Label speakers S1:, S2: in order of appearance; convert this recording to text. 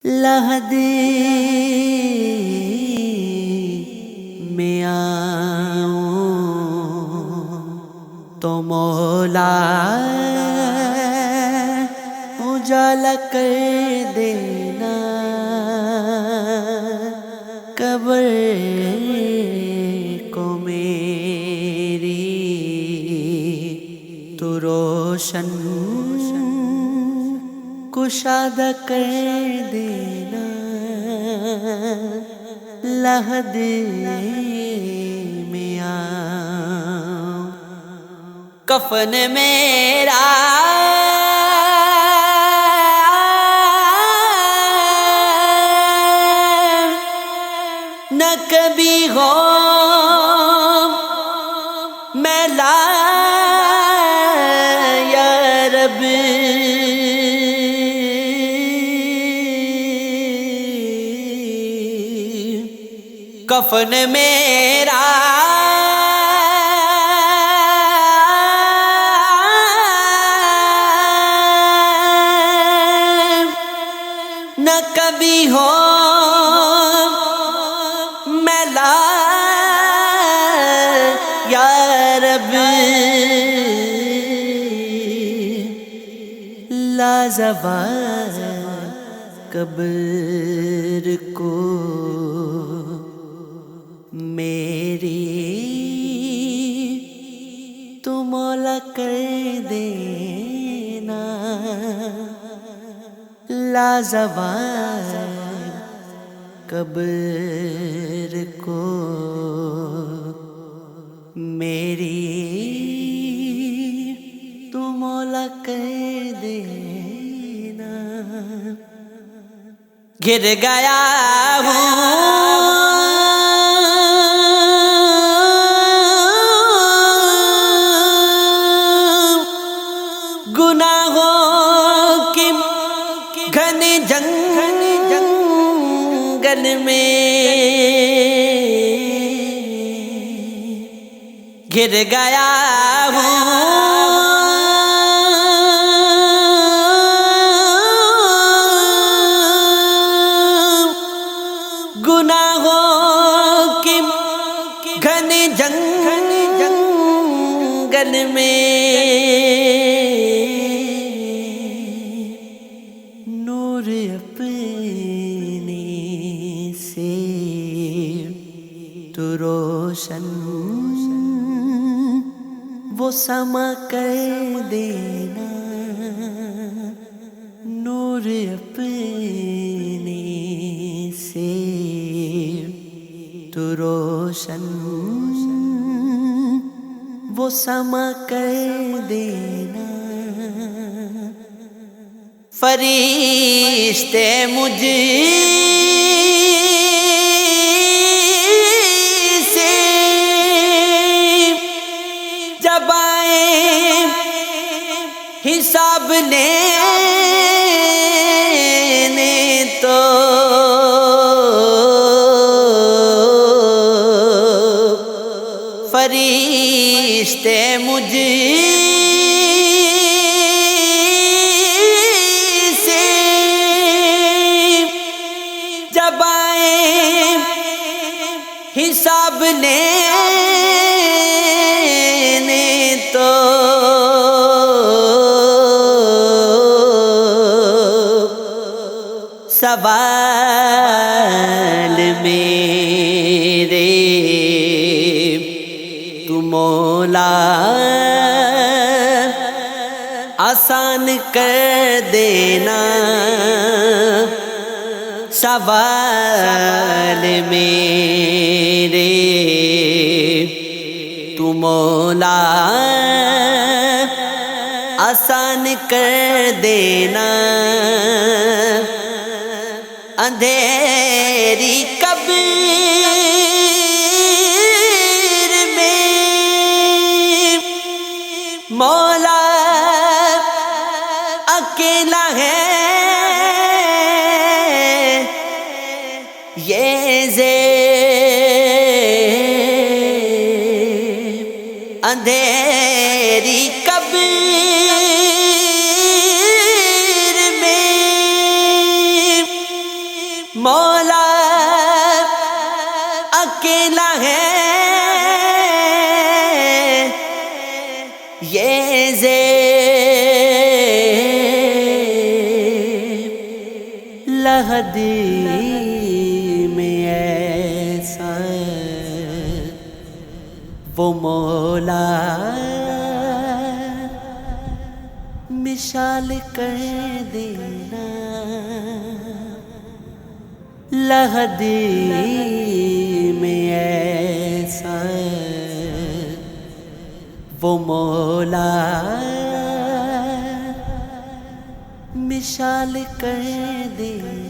S1: لہدی میں آؤں تو مولا اجالا کر دینا، قبر کو میری تو روشن کشادہ کر دینا، لہدی میں آؤں کفن میرا نہ کبھی ہو میلا یا رب، کفن میرا نہ کبھی ہو میلا یا رب، لازوال قبر کو میری تو مولا کر دینا، لازوال قبر کو میری تو مولا کر دینا، گر گیا ہوں گناہوں کی گھنے جنگل میں، گر گیا ہوں گناہوں کی گھنے جنگل میں، نور اپنے سے تو روشن وہ سما کر دینا، نور اپنے سے تو روشن وہ سما کر دینا، فرشتے مجھ سے جب آئیں حساب لینے تو فرشتے مجھ سے جب آئیں حساب لینے تو سوال میرے تو مولا آسان کر دینا، سوال میرے تو مولا آسان کر دینا، اندھیری قبر میں مولا اکیلا ہے، یہ زیب اندھیری قبر میں یہ زیب لہدی میں ایسا وہ مولا مشال کر دینا لہدی میں ایسا وہ مولا مشال کر دینا